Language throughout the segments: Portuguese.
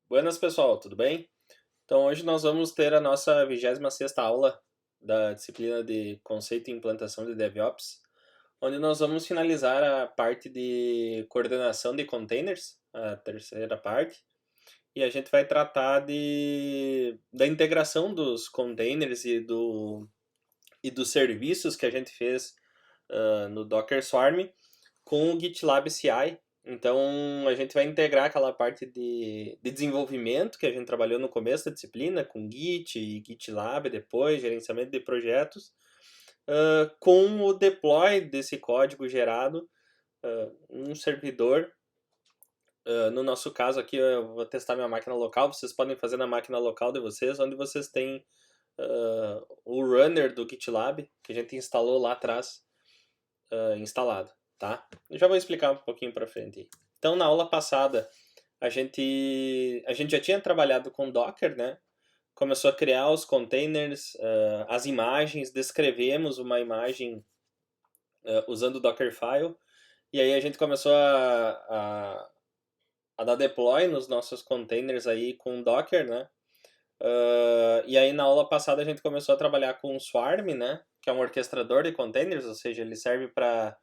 Buenas, pessoal, tudo bem? Então, hoje nós vamos ter a nossa 26ª aula da disciplina de Conceito e Implantação de DevOps, onde nós vamos finalizar a parte de coordenação de containers, a terceira parte, e a gente vai tratar da integração dos containers e dos serviços que a gente fez no Docker Swarm com o GitLab CI. Então, a gente vai integrar aquela parte de desenvolvimento que a gente trabalhou no começo da disciplina, com Git e GitLab depois, gerenciamento de projetos, com o deploy desse código gerado num servidor. No nosso caso aqui, eu vou testar minha máquina local, vocês podem fazer na máquina local de vocês, onde vocês têm o runner do GitLab, que a gente instalou lá atrás, instalado, tá? Eu já vou explicar um pouquinho para frente. Então, na aula passada, a gente já tinha trabalhado com Docker, né? Começou a criar os containers, as imagens, descrevemos uma imagem usando o Dockerfile, e aí a gente começou a dar deploy nos nossos containers aí com Docker, né? E aí na aula passada a gente começou a trabalhar com o Swarm, né? Que é um orquestrador de containers, ou seja, ele serve para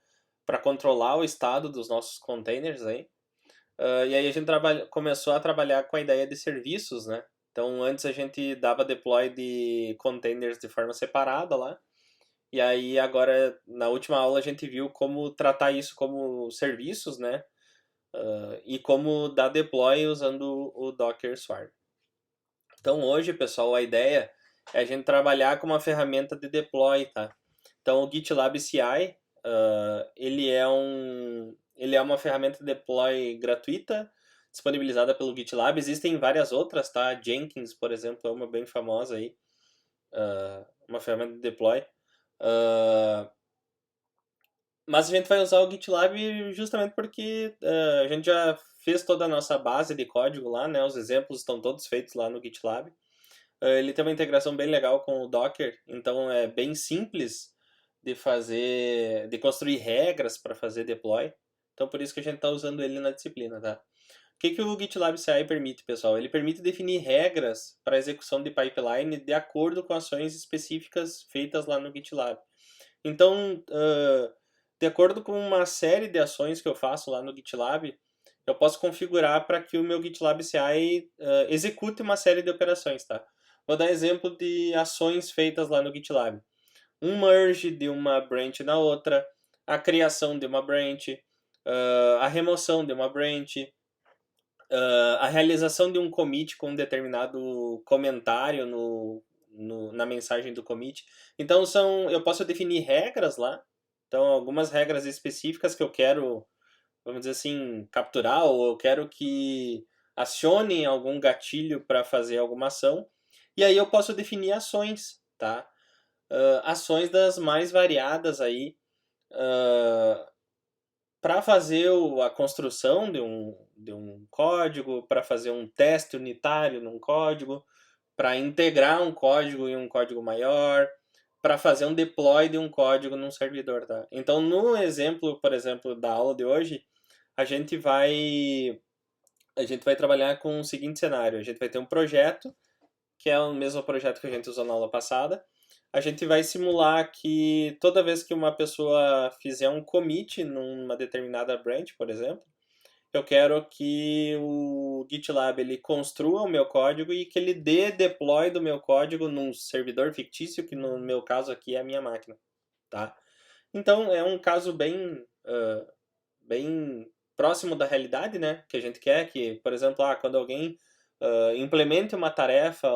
controlar o estado dos nossos containers aí. E aí a gente começou a trabalhar com a ideia de serviços, né? Então antes a gente dava deploy de containers de forma separada lá. E aí agora na última aula a gente viu como tratar isso como serviços, né? E como dar deploy usando o Docker Swarm. Então hoje, pessoal, a ideia é a gente trabalhar com uma ferramenta de deploy, tá? Então o GitLab CI, ele é uma ferramenta de deploy gratuita, disponibilizada pelo GitLab. Existem várias outras, tá? Jenkins, por exemplo, é uma bem famosa aí, uma ferramenta de deploy. Mas a gente vai usar o GitLab justamente porque a gente já fez toda a nossa base de código lá, né? Os exemplos estão todos feitos lá no GitLab. Ele tem uma integração bem legal com o Docker, então é bem simples de construir regras para fazer deploy. Então por isso que a gente está usando ele na disciplina, tá? O que o GitLab CI permite, pessoal? Ele permite definir regras para execução de pipeline de acordo com ações específicas feitas lá no GitLab. Então, de acordo com uma série de ações que eu faço lá no GitLab, eu posso configurar para que o meu GitLab CI execute uma série de operações, tá? Vou dar exemplo de ações feitas lá no GitLab. Um merge de uma branch na outra, a criação de uma branch, a remoção de uma branch, a realização de um commit com um determinado comentário na mensagem do commit. Então eu posso definir regras lá. Então algumas regras específicas que eu quero, vamos dizer assim, capturar, ou eu quero que acionem algum gatilho para fazer alguma ação. E aí eu posso definir ações, tá? Ações das mais variadas aí, para fazer a construção de um código, para fazer um teste unitário num código, para integrar um código em um código maior, para fazer um deploy de um código num servidor, tá? Então, no exemplo, por exemplo, da aula de hoje, a gente vai trabalhar com o seguinte cenário: a gente vai ter um projeto, que é o mesmo projeto que a gente usou na aula passada. A gente vai simular que toda vez que uma pessoa fizer um commit numa determinada branch, por exemplo, eu quero que o GitLab ele construa o meu código e que ele dê deploy do meu código num servidor fictício, que no meu caso aqui é a minha máquina, tá? Então é um caso bem próximo da realidade, né? Que a gente quer que, por exemplo, quando alguém implemente uma tarefa,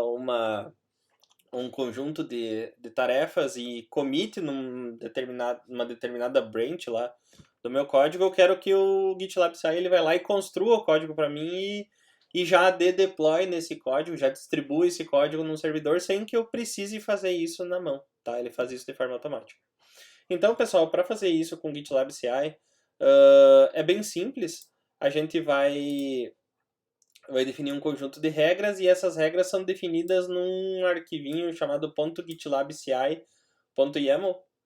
um conjunto de tarefas e commit numa determinada branch lá do meu código, eu quero que o GitLab CI ele vai lá e construa o código para mim e já dê deploy nesse código, já distribua esse código num servidor sem que eu precise fazer isso na mão, tá? Ele faz isso de forma automática. Então, pessoal, para fazer isso com o GitLab CI, é bem simples. A gente vai definir um conjunto de regras e essas regras são definidas num arquivinho chamado .gitlabci.yaml.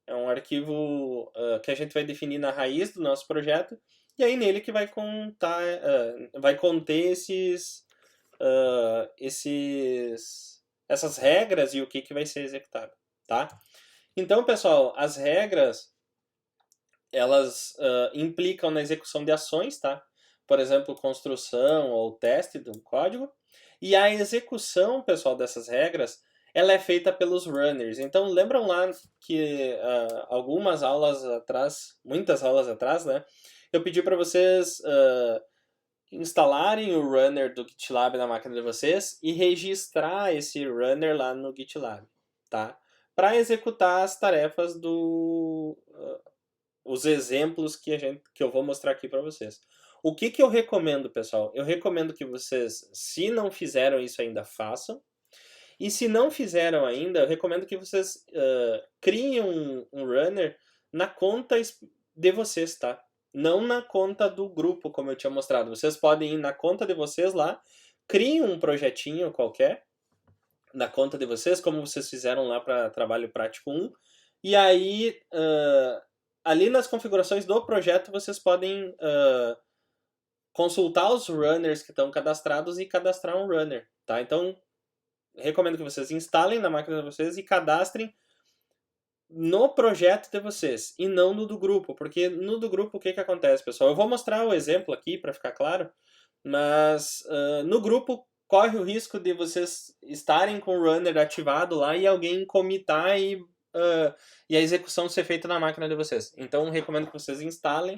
É um arquivo que a gente vai definir na raiz do nosso projeto e aí nele que vai conter essas regras e o que vai ser executado, tá? Então, pessoal, as regras, elas implicam na execução de ações, tá? Por exemplo, construção ou teste de um código. E a execução, pessoal, dessas regras, ela é feita pelos runners. Então, lembram lá que algumas aulas atrás, muitas aulas atrás, né? Eu pedi para vocês instalarem o runner do GitLab na máquina de vocês e registrar esse runner lá no GitLab, tá? Para executar as tarefas os exemplos que eu vou mostrar aqui para vocês. O que eu recomendo, pessoal? Eu recomendo que vocês, se não fizeram isso ainda, façam. E se não fizeram ainda, eu recomendo que vocês criem um runner na conta de vocês, tá? Não na conta do grupo, como eu tinha mostrado. Vocês podem ir na conta de vocês lá, criem um projetinho qualquer na conta de vocês, como vocês fizeram lá para Trabalho Prático 1. E aí, ali nas configurações do projeto, vocês podem consultar os runners que estão cadastrados e cadastrar um runner, tá? Então, recomendo que vocês instalem na máquina de vocês e cadastrem no projeto de vocês e não no do grupo, porque no do grupo o que acontece, pessoal? Eu vou mostrar o exemplo aqui para ficar claro, mas no grupo corre o risco de vocês estarem com o runner ativado lá e alguém commitar e a execução ser feita na máquina de vocês. Então, recomendo que vocês instalem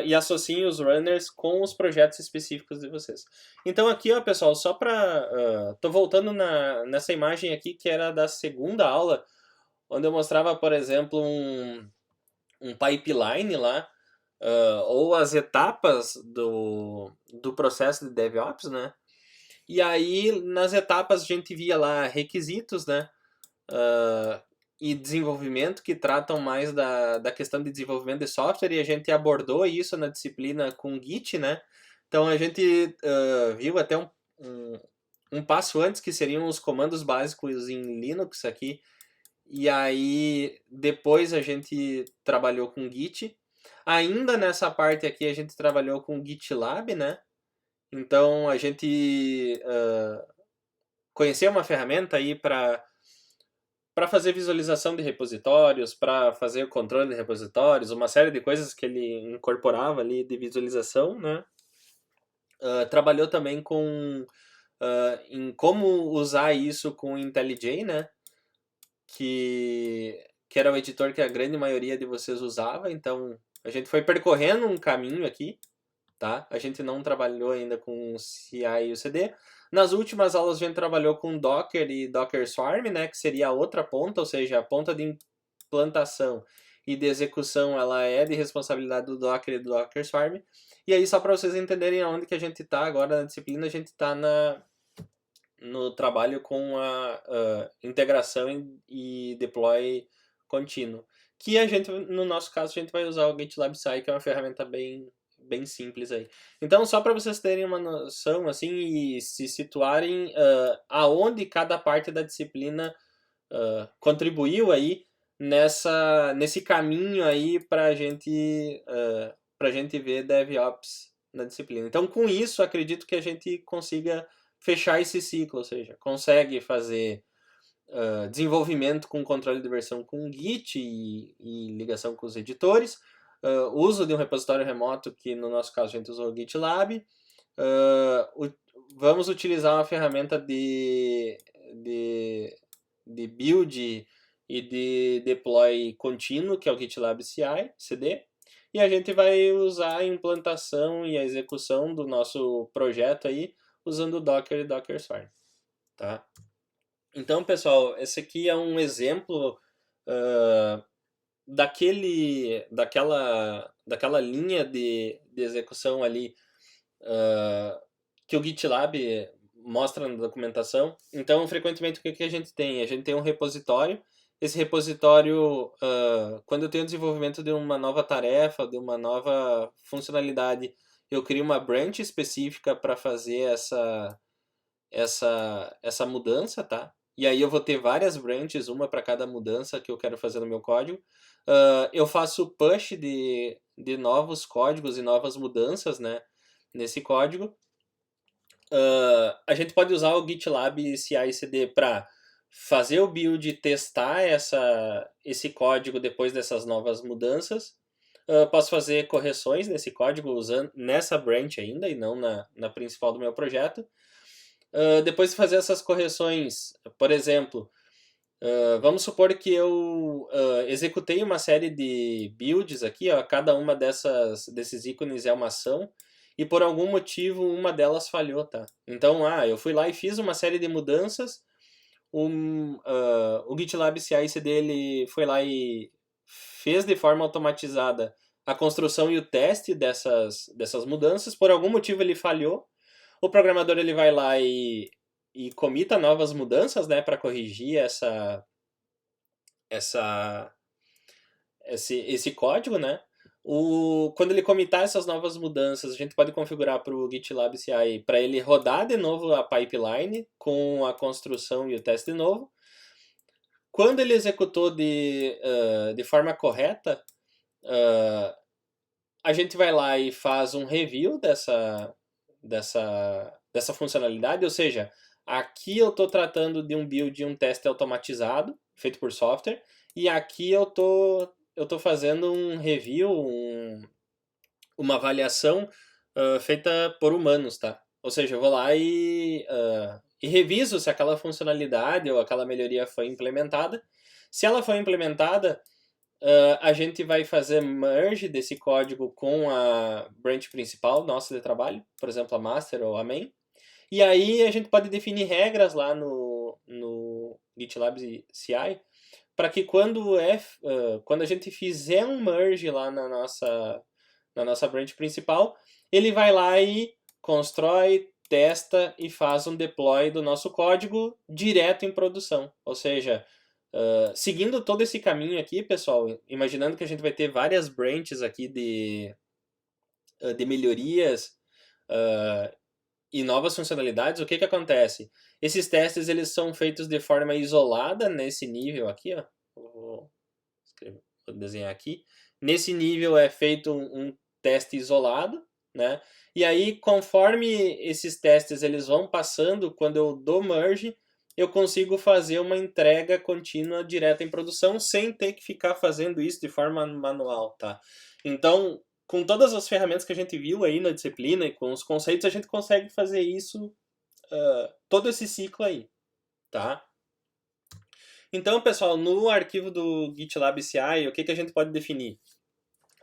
e associem os runners com os projetos específicos de vocês. Então aqui, ó, pessoal, só para... tô voltando nessa imagem aqui que era da segunda aula, onde eu mostrava, por exemplo, um pipeline lá, ou as etapas do processo de DevOps, né? E aí, nas etapas, a gente via lá requisitos, né? E desenvolvimento que tratam mais da questão de desenvolvimento de software, e a gente abordou isso na disciplina com Git, né? Então a gente viu até um passo antes, que seriam os comandos básicos em Linux aqui, e aí depois a gente trabalhou com Git. Ainda nessa parte aqui a gente trabalhou com GitLab, né? Então a gente conheceu uma ferramenta aí para fazer visualização de repositórios, para fazer o controle de repositórios, uma série de coisas que ele incorporava ali de visualização, né? Trabalhou também em como usar isso com o IntelliJ, né? Que era o editor que a grande maioria de vocês usava. Então a gente foi percorrendo um caminho aqui, tá? A gente não trabalhou ainda com CI e o CD. Nas últimas aulas a gente trabalhou com Docker e Docker Swarm, né, que seria a outra ponta, ou seja, a ponta de implantação e de execução, ela é de responsabilidade do Docker e do Docker Swarm. E aí, só para vocês entenderem onde que a gente está agora na disciplina, a gente está no trabalho com a integração e deploy contínuo. Que a gente, no nosso caso, a gente vai usar o GitLab CI, que é uma ferramenta bem simples aí. Então, só para vocês terem uma noção, assim, e se situarem aonde cada parte da disciplina contribuiu aí nesse caminho aí para a gente ver DevOps na disciplina. Então, com isso, acredito que a gente consiga fechar esse ciclo, ou seja, consegue fazer desenvolvimento com controle de versão com Git e ligação com os editores, uso de um repositório remoto, que no nosso caso a gente usou o GitLab, vamos utilizar uma ferramenta de build e de deploy contínuo, que é o GitLab CI, CD, e a gente vai usar a implantação e a execução do nosso projeto aí usando o Docker e Docker Swarm, tá? Então, pessoal, esse aqui é um exemplo daquela linha de execução ali que o GitLab mostra na documentação. Então, frequentemente, o que a gente tem? A gente tem um repositório. Esse repositório, quando eu tenho desenvolvimento de uma nova tarefa, de uma nova funcionalidade, eu crio uma branch específica para fazer essa mudança, tá? E aí eu vou ter várias branches, uma para cada mudança que eu quero fazer no meu código. Eu faço push de novos códigos e novas mudanças, né, nesse código. A gente pode usar o GitLab CI/CD para fazer o build e testar esse código depois dessas novas mudanças. Posso fazer correções nesse código usando nessa branch ainda e não na principal do meu projeto. Depois de fazer essas correções, por exemplo, vamos supor que eu executei uma série de builds aqui, ó, cada uma desses ícones é uma ação, e por algum motivo uma delas falhou, tá? Então, eu fui lá e fiz uma série de mudanças, o GitLab CI/CD ele foi lá e fez de forma automatizada a construção e o teste dessas mudanças, por algum motivo ele falhou, o programador ele vai lá e comita novas mudanças, né, para corrigir essa, esse código, né? Quando ele comitar essas novas mudanças, a gente pode configurar para o GitLab CI para ele rodar de novo a pipeline com a construção e o teste de novo. Quando ele executou de forma correta, a gente vai lá e faz um review dessa funcionalidade, ou seja, aqui eu estou tratando de um build e um teste automatizado, feito por software, e aqui eu tô fazendo um review, uma avaliação feita por humanos, tá? Ou seja, eu vou lá e reviso se aquela funcionalidade ou aquela melhoria foi implementada. Se ela foi implementada, a gente vai fazer merge desse código com a branch principal nossa de trabalho, por exemplo, a master ou a main. E aí a gente pode definir regras lá no GitLab CI para que quando a gente fizer um merge lá na nossa branch principal, ele vai lá e constrói, testa e faz um deploy do nosso código direto em produção. Ou seja, seguindo todo esse caminho aqui, pessoal, imaginando que a gente vai ter várias branches aqui de melhorias e novas funcionalidades, o que acontece? Esses testes eles são feitos de forma isolada nesse nível aqui, ó. Vou desenhar aqui. Nesse nível é feito um teste isolado, né? E aí, conforme esses testes eles vão passando, quando eu dou merge, eu consigo fazer uma entrega contínua direta em produção sem ter que ficar fazendo isso de forma manual, tá? Então, com todas as ferramentas que a gente viu aí na disciplina e com os conceitos, a gente consegue fazer isso, todo esse ciclo aí, tá? Então, pessoal, no arquivo do GitLab CI, o que a gente pode definir?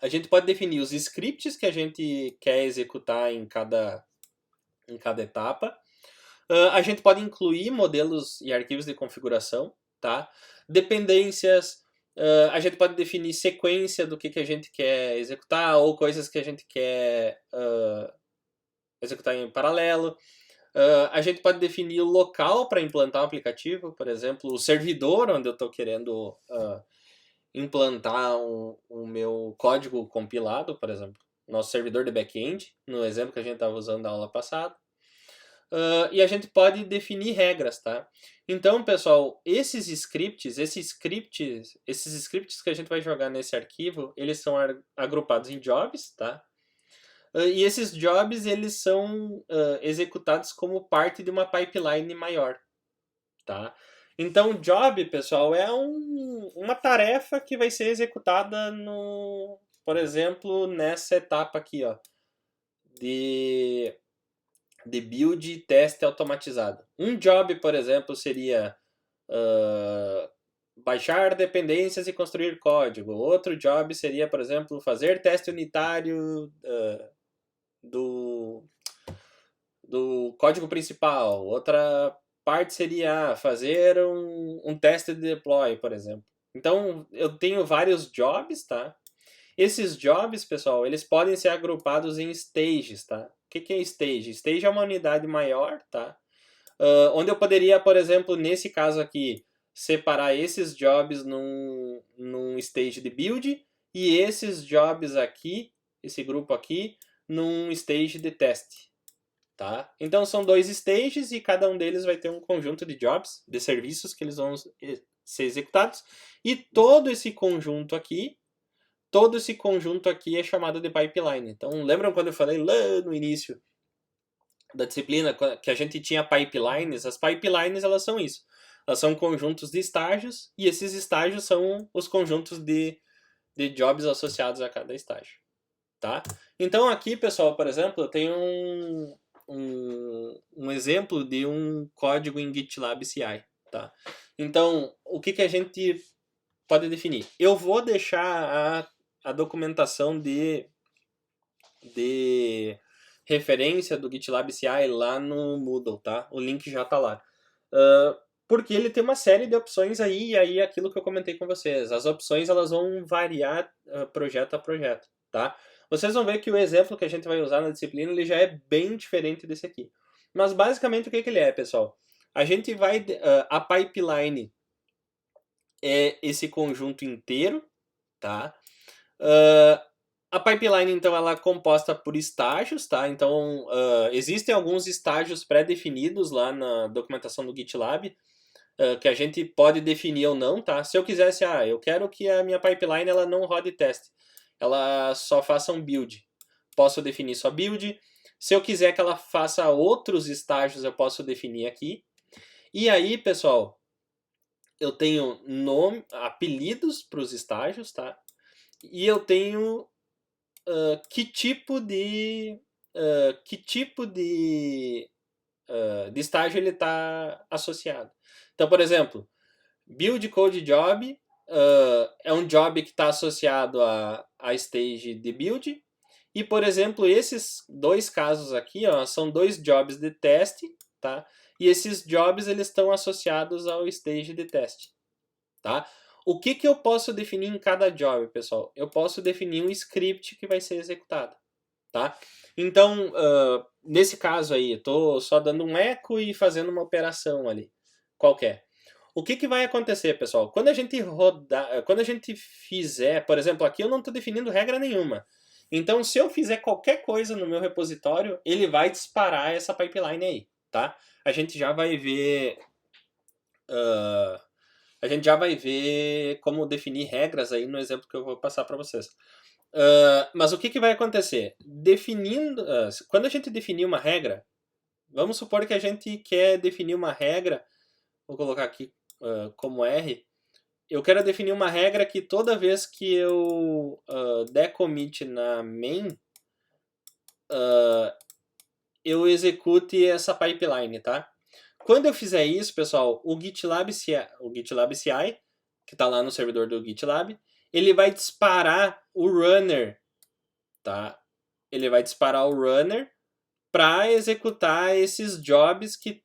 A gente pode definir os scripts que a gente quer executar em cada etapa. A gente pode incluir modelos e arquivos de configuração, tá? Dependências, a gente pode definir sequência do que a gente quer executar ou coisas que a gente quer executar em paralelo. A gente pode definir o local para implantar o aplicativo, por exemplo, o servidor onde eu estou querendo implantar o meu código compilado, por exemplo, nosso servidor de back-end, no exemplo que a gente estava usando na aula passada. E a gente pode definir regras, tá? Então, pessoal, esses scripts que a gente vai jogar nesse arquivo, eles são agrupados em jobs, tá? E esses jobs, eles são executados como parte de uma pipeline maior, tá? Então, job, pessoal, é uma tarefa que vai ser executada por exemplo, nessa etapa aqui, ó, de build e teste automatizado. Um job, por exemplo, seria baixar dependências e construir código. Outro job seria, por exemplo, fazer teste unitário do código principal. Outra parte seria fazer um teste de deploy, por exemplo. Então, eu tenho vários jobs, tá? Esses jobs, pessoal, eles podem ser agrupados em stages, tá? O que é stage? Stage é uma unidade maior, tá? Onde eu poderia, por exemplo, nesse caso aqui, separar esses jobs num stage de build e esses jobs aqui, esse grupo aqui, num stage de teste, tá? Então são dois stages e cada um deles vai ter um conjunto de jobs, de serviços que eles vão ser executados e todo esse conjunto aqui é chamado de pipeline. Então lembram quando eu falei lá no início da disciplina, que a gente tinha pipelines. As pipelines, elas são isso. Elas são conjuntos de estágios, e esses estágios são os conjuntos de jobs associados a cada estágio, tá? Então aqui, pessoal, por exemplo, eu tenho um exemplo de um código em GitLab CI, tá? Então, o que a gente pode definir? Eu vou deixar a documentação de referência do GitLab CI lá no Moodle, tá? O link já tá lá. Porque ele tem uma série de opções aí, e aí aquilo que eu comentei com vocês. As opções, elas vão variar projeto a projeto, tá? Vocês vão ver que o exemplo que a gente vai usar na disciplina, ele já é bem diferente desse aqui. Mas basicamente o que ele é, pessoal? A gente vai... a pipeline é esse conjunto inteiro, tá? A pipeline, então, ela é composta por estágios, tá? Então, existem alguns estágios pré-definidos lá na documentação do GitLab, que a gente pode definir ou não, tá? Se eu quisesse, eu quero que a minha pipeline ela não rode teste, ela só faça um build. Posso definir só build. Se eu quiser que ela faça outros estágios, eu posso definir aqui. E aí, pessoal, eu tenho apelidos para os estágios, tá? E eu tenho que tipo de de estágio ele está associado. Então, por exemplo, build code job é um job que está associado a stage de build. E, por exemplo, esses dois casos aqui são dois jobs de teste, tá? E esses jobs eles estão associados ao stage de teste, tá? O que eu posso definir em cada job, pessoal? Eu posso definir um script que vai ser executado, tá? Então, nesse caso aí, eu estou só dando um eco e fazendo uma operação ali, qualquer. O que vai acontecer, pessoal? Quando a gente quando a gente fizer, por exemplo, aqui eu não estou definindo regra nenhuma. Então, se eu fizer qualquer coisa no meu repositório, ele vai disparar essa pipeline aí, tá? A gente já vai ver a gente já vai ver como definir regras aí no exemplo que eu vou passar para vocês. Mas o que vai acontecer? Quando a gente definir uma regra, vamos supor que a gente quer definir uma regra, vou colocar aqui como R, eu quero definir uma regra que toda vez que eu der commit na main, eu execute essa pipeline, tá? Quando eu fizer isso, pessoal, o GitLab CI, que está lá no servidor do GitLab, ele vai disparar o runner, tá? Ele vai disparar o runner para executar esses jobs que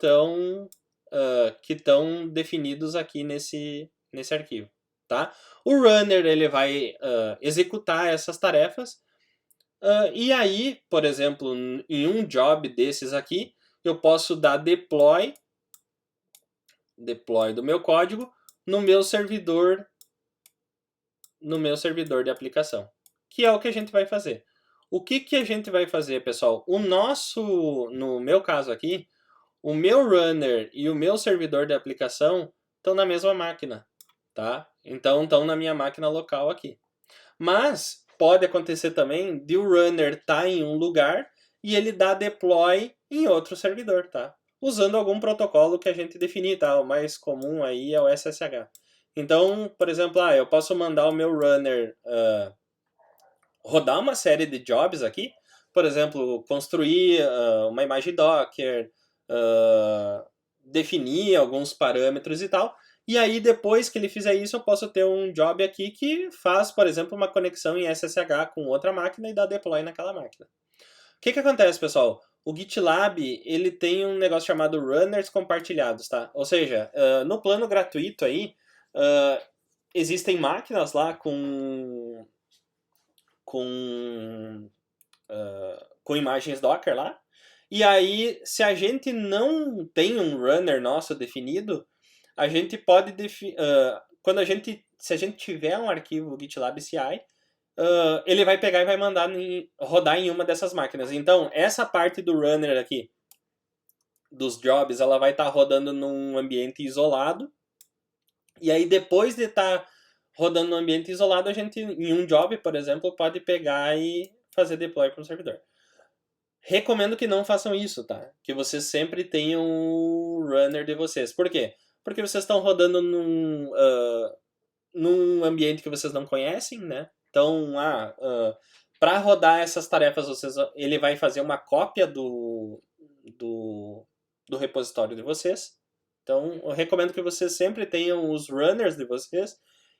estão definidos aqui nesse arquivo, tá? O runner ele vai executar essas tarefas e aí, por exemplo, em um job desses aqui, eu posso dar deploy do meu código no meu servidor de aplicação, que é o que a gente vai fazer. O que a gente vai fazer, pessoal? No meu caso aqui, o meu runner e o meu servidor de aplicação estão na mesma máquina, tá? Então estão na minha máquina local aqui. Mas pode acontecer também de o runner estar em um lugar e ele dar deploy em outro servidor, tá? Usando algum protocolo que a gente definir, tá? O mais comum aí é o SSH. Então, por exemplo, eu posso mandar o meu runner rodar uma série de jobs aqui, por exemplo, construir uma imagem Docker, definir alguns parâmetros e tal. E aí, depois que ele fizer isso, eu posso ter um job aqui que faz, por exemplo, uma conexão em SSH com outra máquina e dá deploy naquela máquina. O que acontece, pessoal? O GitLab, ele tem um negócio chamado runners compartilhados, tá? Ou seja, no plano gratuito aí, existem máquinas lá com imagens Docker lá. E aí, se a gente não tem um runner nosso definido, a gente pode se a gente tiver um arquivo GitLab CI, ele vai pegar e vai mandar rodar em uma dessas máquinas. Então, essa parte do runner aqui, dos jobs, ela vai estar rodando num ambiente isolado. E aí, depois de estar rodando num ambiente isolado, a gente, em um job, por exemplo, pode pegar e fazer deploy para o servidor. Recomendo que não façam isso, tá? Que vocês sempre tenham o runner de vocês. Por quê? Porque vocês estão rodando num ambiente que vocês não conhecem, né? Então, para rodar essas tarefas, ele vai fazer uma cópia do, do repositório de vocês. Então, eu recomendo que vocês sempre tenham os runners de vocês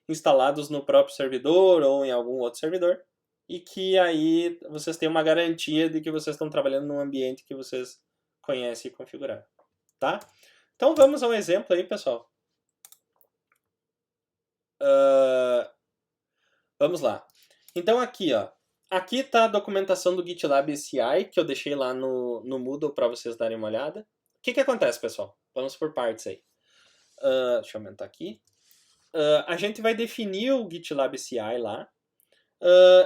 instalados no próprio servidor ou em algum outro servidor. E que aí vocês tenham uma garantia de que vocês estão trabalhando num ambiente que vocês conhecem e configuraram. Tá? Então, vamos a um exemplo aí, pessoal. Vamos lá. Então aqui, ó. Aqui está a documentação do GitLab CI, que eu deixei lá no Moodle para vocês darem uma olhada. O que acontece, pessoal? Vamos por partes aí. Deixa eu aumentar aqui. A gente vai definir o GitLab CI lá.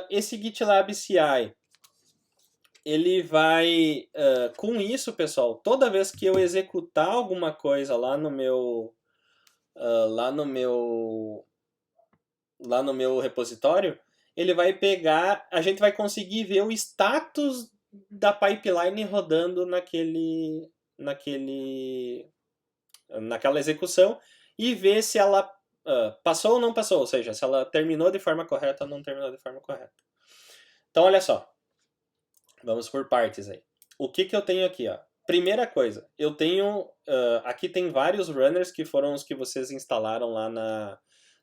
Esse GitLab CI, ele vai... com isso, pessoal, toda vez que eu executar alguma coisa lá no meu... lá no meu repositório, ele vai pegar, a gente vai conseguir ver o status da pipeline rodando naquela execução e ver se ela passou ou não passou, ou seja, se ela terminou de forma correta ou não terminou de forma correta. Então, olha só. Vamos por partes aí. O que eu tenho aqui, ó? Primeira coisa, eu tenho... aqui tem vários runners que foram os que vocês instalaram lá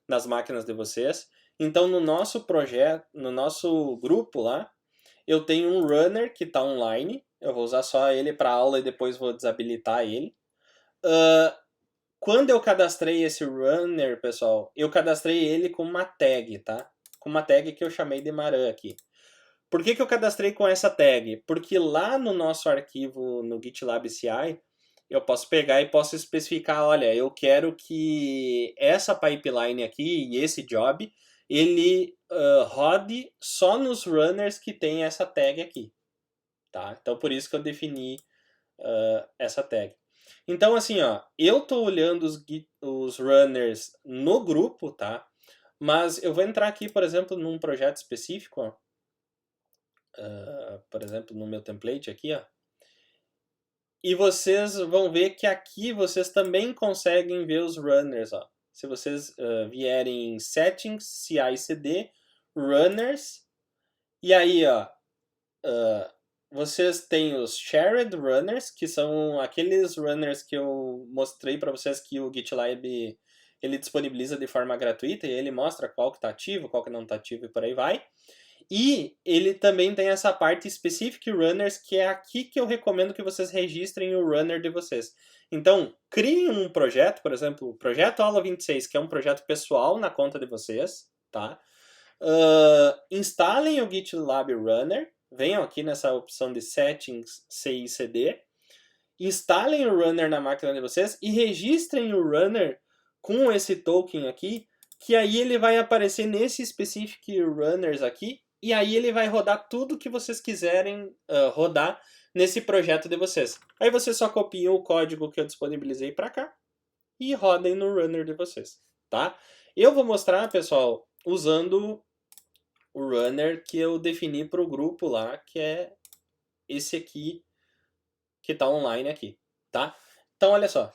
nas máquinas de vocês. Então, no nosso projeto, no nosso grupo lá, eu tenho um runner que está online. Eu vou usar só ele para aula e depois vou desabilitar ele. Quando eu cadastrei esse runner, pessoal, eu cadastrei ele com uma tag, tá? Com uma tag que eu chamei de Maran aqui. Por que eu cadastrei com essa tag? Porque lá no nosso arquivo, no GitLab CI, eu posso pegar e posso especificar, olha, eu quero que essa pipeline aqui e esse job, ele rode só nos runners que tem essa tag aqui. Tá? Então, por isso que eu defini essa tag. Então, assim, ó, eu tô olhando os runners no grupo, tá? Mas eu vou entrar aqui, por exemplo, num projeto específico, ó. Por exemplo, no meu template aqui, ó. E vocês vão ver que aqui vocês também conseguem ver os runners, ó. Se vocês vierem em Settings, CI/CD, Runners, e aí, ó, vocês têm os Shared Runners, que são aqueles runners que eu mostrei para vocês que o GitLab ele disponibiliza de forma gratuita e ele mostra qual que está ativo, qual que não está ativo e por aí vai. E ele também tem essa parte Specific Runners, que é aqui que eu recomendo que vocês registrem o runner de vocês. Então, criem um projeto, por exemplo, o projeto Aula 26, que é um projeto pessoal na conta de vocês, tá? Instalem o GitLab Runner, venham aqui nessa opção de Settings, CI/CD, instalem o runner na máquina de vocês e registrem o runner com esse token aqui, que aí ele vai aparecer nesse Specific Runners aqui, e aí ele vai rodar tudo que vocês quiserem rodar nesse projeto de vocês. Aí vocês só copiam o código que eu disponibilizei para cá e rodem no runner de vocês, tá? Eu vou mostrar, pessoal, usando o runner que eu defini para o grupo lá, que é esse aqui, que está online aqui, tá? Então, olha só.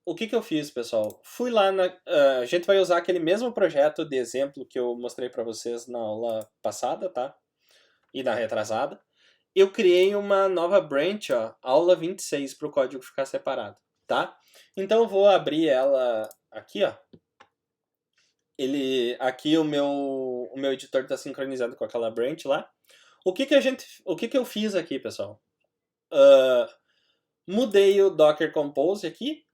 O que eu fiz, pessoal? Fui lá a gente vai usar aquele mesmo projeto de exemplo que eu mostrei para vocês na aula passada, tá? E na retrasada. Eu criei uma nova branch, ó, aula 26, para o código ficar separado, tá? Então eu vou abrir ela aqui, ó. Aqui o meu editor está sincronizado com aquela branch lá. O que eu fiz aqui, pessoal? Mudei o Docker Compose aqui.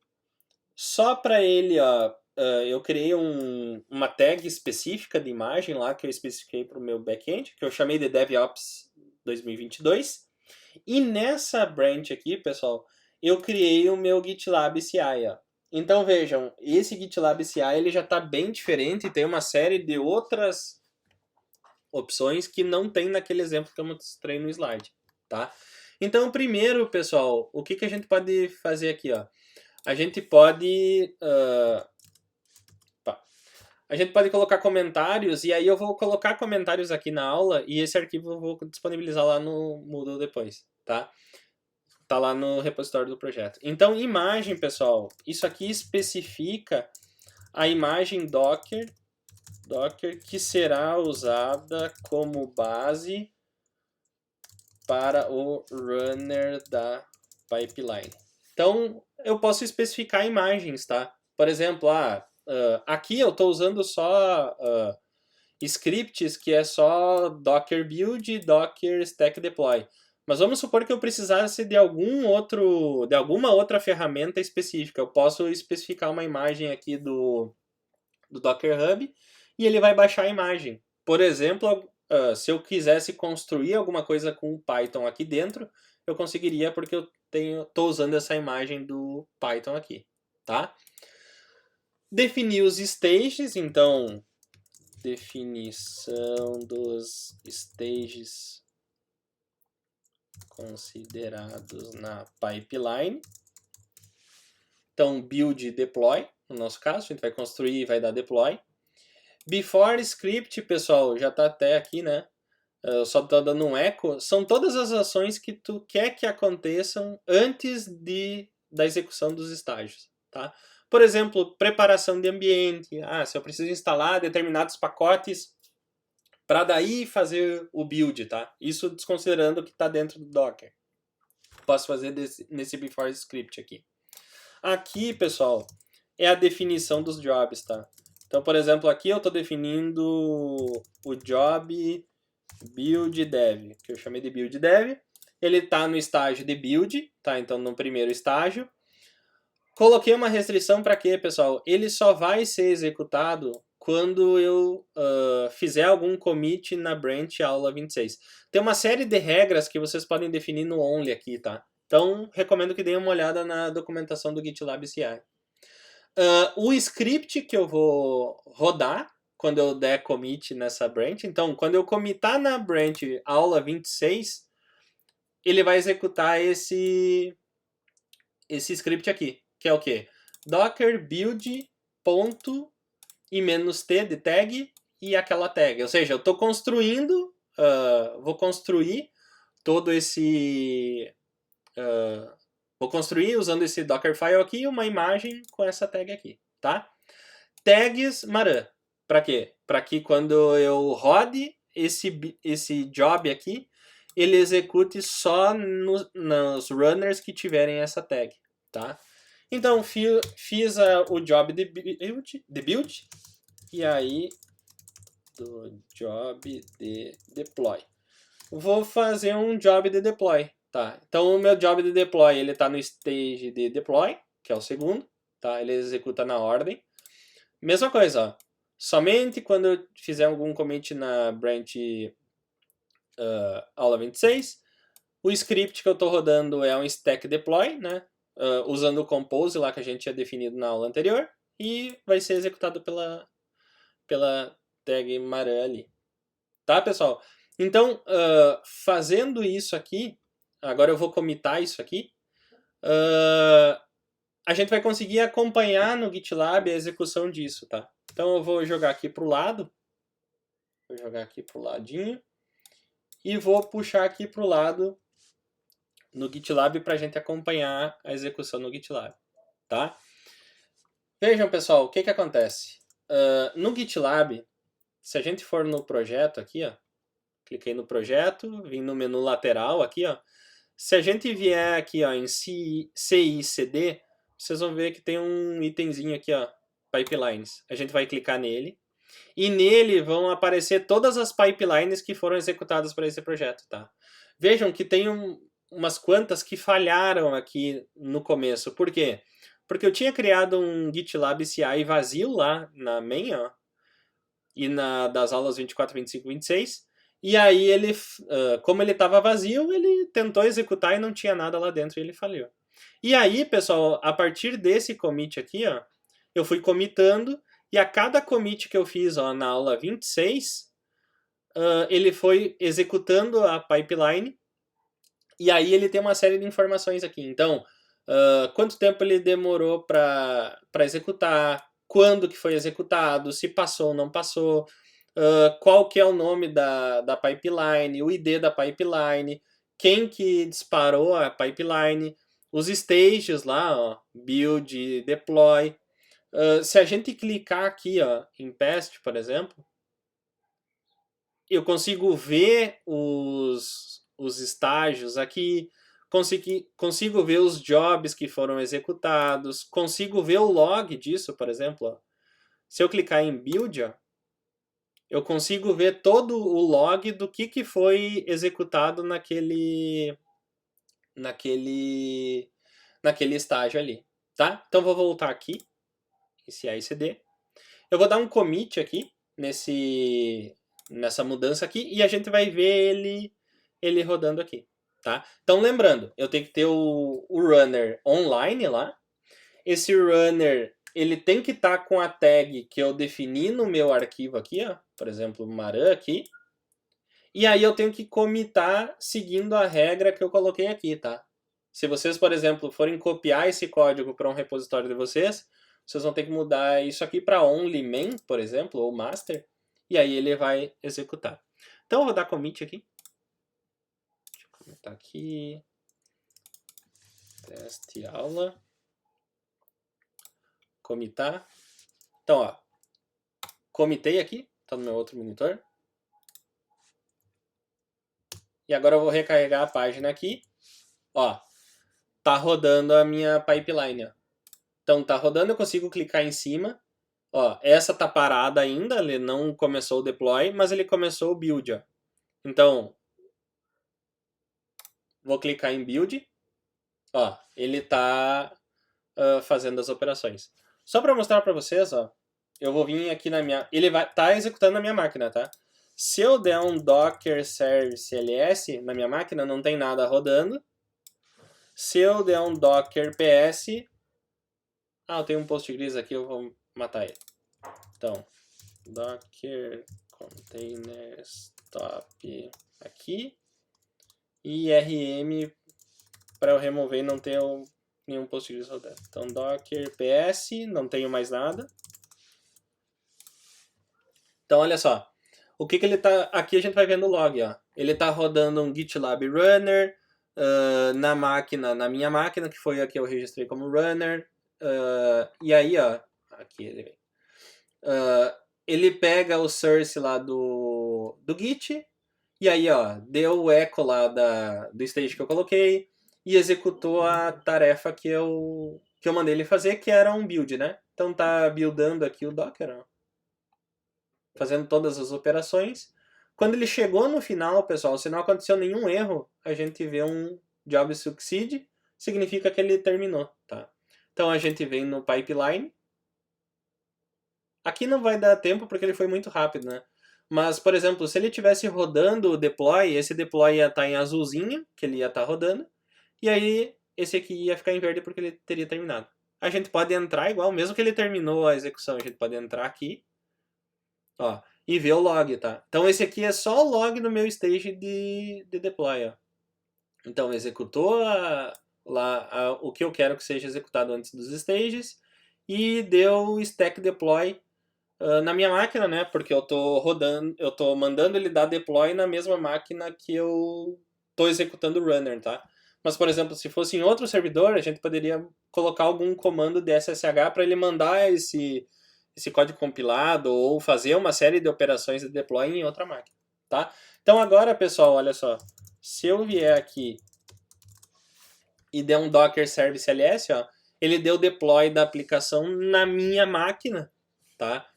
Só para ele, ó, eu criei uma tag específica de imagem lá que eu especifiquei para o meu backend, que eu chamei de DevOps 2022. E nessa branch aqui, pessoal, eu criei o meu GitLab CI, ó. Então vejam, esse GitLab CI ele já está bem diferente e tem uma série de outras opções que não tem naquele exemplo que eu mostrei no slide, tá? Então primeiro, pessoal, o que a gente pode fazer aqui, ó? A gente pode a gente pode colocar comentários, e aí eu vou colocar comentários aqui na aula, e esse arquivo eu vou disponibilizar lá no Moodle depois, tá? Tá lá no repositório do projeto. Então, imagem, pessoal, isso aqui especifica a imagem Docker que será usada como base para o runner da pipeline. Então, eu posso especificar imagens, tá? Por exemplo, aqui eu estou usando só scripts que é só docker build e docker stack deploy. Mas vamos supor que eu precisasse de alguma outra ferramenta específica. Eu posso especificar uma imagem aqui do Docker Hub e ele vai baixar a imagem. Por exemplo, se eu quisesse construir alguma coisa com o Python aqui dentro, eu conseguiria porque eu estou usando essa imagem do Python aqui, tá? Definir os stages, então definição dos stages considerados na pipeline. Então, build e deploy, no nosso caso, a gente vai construir e vai dar deploy. Before script, pessoal, já está até aqui, né? Eu só estou dando um eco. São todas as ações que tu quer que aconteçam antes da execução dos estágios, tá? Por exemplo, preparação de ambiente. Se eu preciso instalar determinados pacotes para daí fazer o build, tá? Isso desconsiderando o que está dentro do Docker. Posso fazer nesse before script aqui. Aqui, pessoal, é a definição dos jobs, tá? Então, por exemplo, aqui eu estou definindo o job build dev, que eu chamei de build dev. Ele está no estágio de build, tá? Então, no primeiro estágio. Coloquei uma restrição para quê, pessoal? Ele só vai ser executado quando eu fizer algum commit na branch aula 26. Tem uma série de regras que vocês podem definir no only aqui, tá? Então, recomendo que deem uma olhada na documentação do GitLab CI. O script que eu vou rodar quando eu der commit nessa branch, então, quando eu commitar na branch aula 26, ele vai executar esse script aqui, que é o quê? Docker build ponto e -t de tag e aquela tag. Ou seja, eu estou construindo, vou construir todo esse... vou construir usando esse Dockerfile aqui uma imagem com essa tag aqui, tá? Tags Maran. Para quê? Para que quando eu rode esse job aqui, ele execute só nos runners que tiverem essa tag, tá? Então, fiz o job de build e aí do job de deploy. Vou fazer um job de deploy, tá? Então, o meu job de deploy, ele está no stage de deploy, que é o segundo, tá? Ele executa na ordem. Mesma coisa, ó. Somente quando eu fizer algum commit na branch aula 26, o script que eu estou rodando é um stack deploy, né? Usando o compose lá que a gente tinha definido na aula anterior, e vai ser executado pela tag Maran ali. Tá, pessoal? Então, fazendo isso aqui, agora eu vou commitar isso aqui, a gente vai conseguir acompanhar no GitLab a execução disso, tá? Então eu vou jogar aqui para o lado, vou jogar aqui para o ladinho, e vou puxar aqui para o lado no GitLab para a gente acompanhar a execução no GitLab, tá? Vejam, pessoal, o que acontece? No GitLab, se a gente for no projeto aqui, ó, cliquei no projeto, vim no menu lateral aqui, ó. Se a gente vier aqui, ó, em CI/CD, vocês vão ver que tem um itemzinho aqui, ó, pipelines. A gente vai clicar nele e nele vão aparecer todas as pipelines que foram executadas para esse projeto, tá? Vejam que tem umas quantas que falharam aqui no começo. Por quê? Porque eu tinha criado um GitLab CI vazio lá na main, ó, e das aulas 24, 25 e 26. E aí ele, como ele estava vazio, ele tentou executar e não tinha nada lá dentro e ele falhou. E aí, pessoal, a partir desse commit aqui, ó, eu fui commitando e a cada commit que eu fiz, ó, na aula 26, ele foi executando a pipeline e aí ele tem uma série de informações aqui. Então, quanto tempo ele demorou para executar, quando que foi executado, se passou ou não passou, qual que é o nome da pipeline, o ID da pipeline, quem que disparou a pipeline, os stages lá, ó, build, deploy. Se a gente clicar aqui, ó, em past, por exemplo, eu consigo ver os estágios aqui, consigo ver os jobs que foram executados, consigo ver o log disso, por exemplo. Ó. Se eu clicar em build, ó, eu consigo ver todo o log do que foi executado naquele estágio ali, tá? Então vou voltar aqui, esse AICD. Eu vou dar um commit aqui nessa mudança aqui e a gente vai ver ele rodando aqui, tá? Então lembrando, eu tenho que ter o runner online lá. Esse runner, ele tem que estar com a tag que eu defini no meu arquivo aqui, ó, por exemplo, maran aqui. E aí eu tenho que commitar seguindo a regra que eu coloquei aqui, tá? Se vocês, por exemplo, forem copiar esse código para um repositório de vocês vão ter que mudar isso aqui para only main, por exemplo, ou master, e aí ele vai executar. Então eu vou dar commit aqui. Deixa eu comentar aqui. Teste aula. Commitar. Então, ó, commitei aqui, tá no meu outro monitor. E agora eu vou recarregar a página aqui. Ó, tá rodando a minha pipeline, ó. Então tá rodando, eu consigo clicar em cima. Ó, essa tá parada ainda, ele não começou o deploy, mas ele começou o build, ó. Então, vou clicar em build. Ó, ele tá fazendo as operações. Só para mostrar para vocês, ó, eu vou vir aqui na minha... Ele tá executando na minha máquina, tá? Se eu der um docker service ls na minha máquina, não tem nada rodando. Se eu der um docker ps... Ah, eu tenho um postgres aqui, eu vou matar ele. Então, docker container stop aqui. E rm para eu remover e não ter nenhum postgres rodando. Então, docker ps, não tenho mais nada. Então, olha só. O que ele tá... Aqui a gente vai vendo o log, ó. Ele tá rodando um GitLab Runner na minha máquina, que foi a que eu registrei como runner. E aí, ó, aqui ele vem. Ele pega o source lá do Git, e aí, ó, deu o echo lá do stage que eu coloquei, e executou a tarefa que eu mandei ele fazer, que era um build, né? Então tá buildando aqui o Docker, ó, fazendo todas as operações. Quando ele chegou no final, pessoal, se não aconteceu nenhum erro, a gente vê um job succeed, significa que ele terminou, tá? Então a gente vem no pipeline. Aqui não vai dar tempo porque ele foi muito rápido, né? Mas, por exemplo, se ele tivesse rodando o deploy, esse deploy ia estar em azulzinho, que ele ia estar rodando, e aí esse aqui ia ficar em verde porque ele teria terminado. A gente pode entrar igual, mesmo que ele terminou a execução, a gente pode entrar aqui, ó, e ver o log, tá? Então esse aqui é só o log no meu stage de deploy, ó. Então executou o que eu quero que seja executado antes dos stages e deu stack deploy na minha máquina, né? Porque eu tô rodando, eu tô mandando ele dar deploy na mesma máquina que eu tô executando o runner, tá? Mas, por exemplo, se fosse em outro servidor, a gente poderia colocar algum comando de SSH para ele mandar esse código compilado ou fazer uma série de operações de deploy em outra máquina, tá? Então agora, pessoal, olha só. Se eu vier aqui e der um docker service ls, ó, ele deu deploy da aplicação na minha máquina, tá?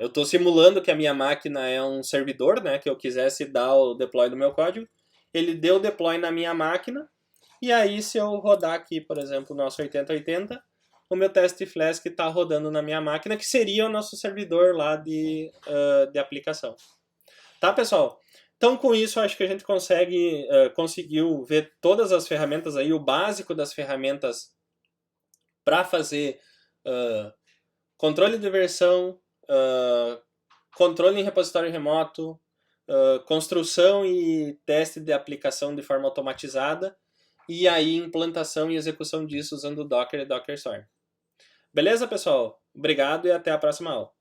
Eu estou simulando que a minha máquina é um servidor, né? Que eu quisesse dar o deploy do meu código. Ele deu o deploy na minha máquina. E aí, se eu rodar aqui, por exemplo, o nosso 8080, o meu teste Flask está rodando na minha máquina, que seria o nosso servidor lá de aplicação. Tá, pessoal? Então, com isso, acho que a gente conseguiu ver todas as ferramentas aí, o básico das ferramentas para fazer controle de versão, controle em repositório remoto, construção e teste de aplicação de forma automatizada, e aí implantação e execução disso usando o Docker e Docker Swarm. Beleza, pessoal? Obrigado e até a próxima aula.